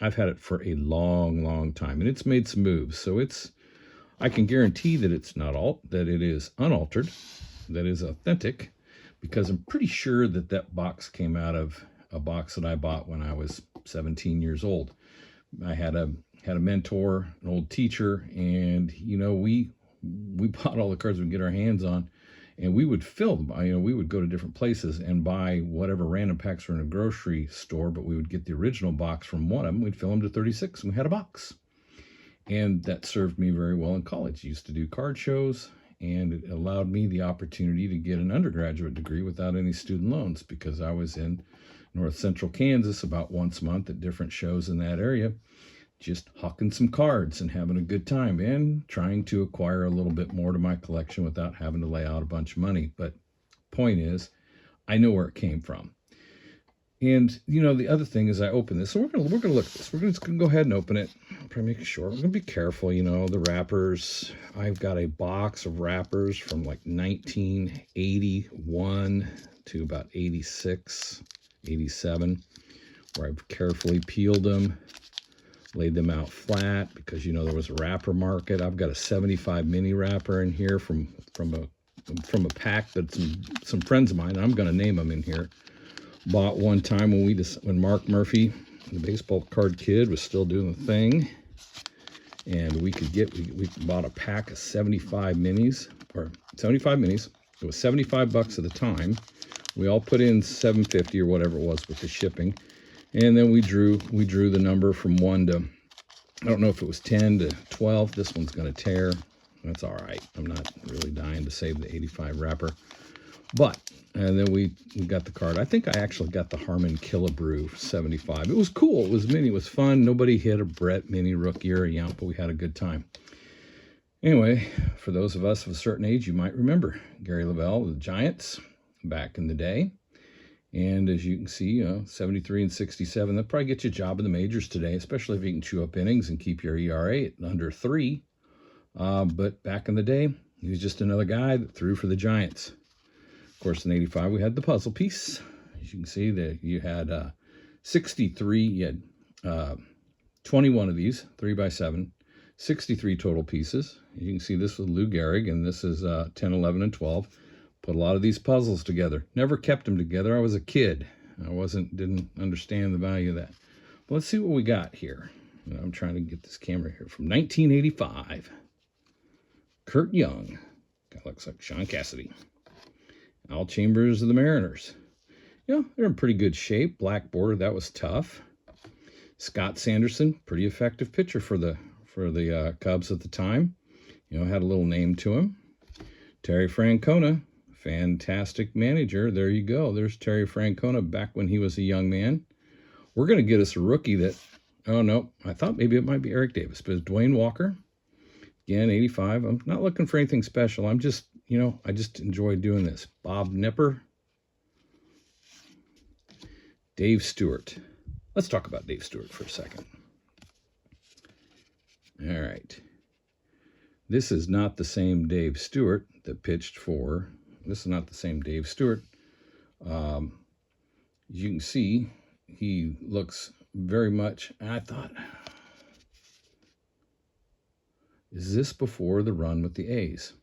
I've had it for a long, long time, and it's made some moves. So I can guarantee that it's not that it is unaltered, that is authentic, because I'm pretty sure that box came out of a box that I bought when I was 17 years old. I had a mentor, an old teacher, and we bought all the cards we could get our hands on, and we would fill them. We would go to different places and buy whatever random packs were in a grocery store, but we would get the original box from one of them. We'd fill them to 36, and we had a box. And that served me very well in college. I used to do card shows, and it allowed me the opportunity to get an undergraduate degree without any student loans, because I was in north central Kansas about once a month at different shows in that area, just hawking some cards and having a good time and trying to acquire a little bit more to my collection without having to lay out a bunch of money. But point is, I know where it came from. And the other thing is, I open this, so we're gonna look at this. We're just gonna go ahead and open it. Probably make sure. We're gonna be careful. The wrappers. I've got a box of wrappers from like 1981 to about 86, 87, where I've carefully peeled them, laid them out flat, because there was a wrapper market. I've got a 75 mini wrapper in here from a pack that some friends of mine, I'm going to name them in here, bought one time when Mark Murphy, the baseball card kid, was still doing the thing, and we bought a pack of 75 minis. It was $75 at the time. We all put in $7.50 or whatever it was with the shipping, and then we drew the number from 1 to, I don't know if it was 10 to 12. This one's going to tear. That's all right. I'm not really dying to save the 85 wrapper. And then we got the card. I think I actually got the Harmon Killebrew 75. It was cool. It was mini. It was fun. Nobody hit a Brett mini rookie or a Yump, but we had a good time. Anyway, for those of us of a certain age, you might remember Gary Lavelle, the Giants, back in the day. And as you can see, 73 and 67, that'll probably get you a job in the majors today, especially if you can chew up innings and keep your ERA at under 3. But back in the day, he was just another guy that threw for the Giants. Of course, in 85, we had the puzzle piece. As you can see, that you had 63, you had 21 of these, 3x7, 63 total pieces. You can see this was Lou Gehrig, and this is 10, 11, and 12. Put a lot of these puzzles together. Never kept them together. I was a kid. Didn't understand the value of that. But let's see what we got here. I'm trying to get this camera here. From 1985. Kurt Young. Guy looks like Sean Cassidy. Al Chambers of the Mariners. They're in pretty good shape. Black border, that was tough. Scott Sanderson, pretty effective pitcher for the Cubs at the time. Had a little name to him. Terry Francona, fantastic manager. There you go. There's Terry Francona back when he was a young man. We're going to get us a rookie that, oh no, I thought maybe it might be Eric Davis, but it's Dwayne Walker. Again, 85. I'm not looking for anything special. I'm just, I just enjoy doing this. Bob Nipper. Dave Stewart. Let's talk about Dave Stewart for a second. All right. This is not the same Dave Stewart that pitched for. This is not the same Dave Stewart. As you can see, he looks very much, I thought, is this before the run with the A's?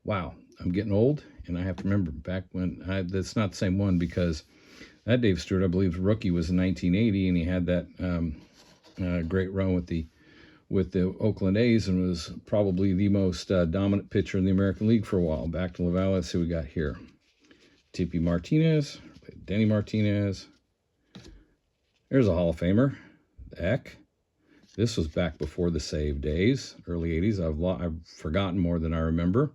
Wow, I'm getting old, and I have to remember back when, that's not the same one, because that Dave Stewart, I believe, rookie was in 1980, and he had that great run with the Oakland A's, and was probably the most dominant pitcher in the American League for a while. Back to Lavelle, let's see what we got here. Tippy Martinez, Denny Martinez. There's a Hall of Famer, Eck. This was back before the save days, early 80s. I've forgotten more than I remember.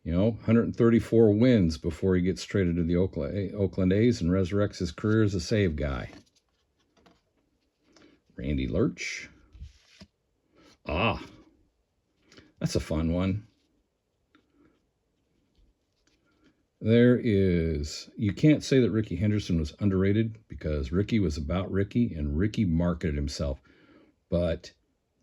134 wins before he gets traded to the Oakland A's and resurrects his career as a save guy. Randy Lurch. That's a fun one. You can't say that Ricky Henderson was underrated, because Ricky was about Ricky, and Ricky marketed himself. But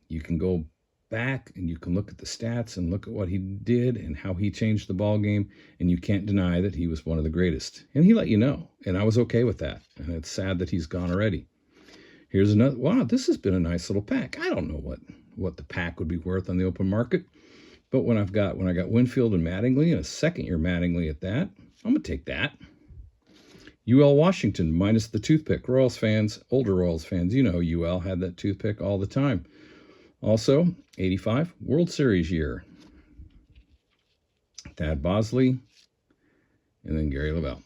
you can go back and you can look at the stats and look at what he did and how he changed the ball game, and you can't deny that he was one of the greatest. And he let you know, and I was okay with that. And it's sad that he's gone already. Here's another. Wow, this has been a nice little pack. I don't know what the pack would be worth on the open market, but when I got Winfield and Mattingly and a second-year Mattingly at that, I'm gonna take that. UL Washington minus the toothpick. Royals fans, older Royals fans, you know UL had that toothpick all the time. Also, 85 World Series year. Thad Bosley, and then Gary Lavelle.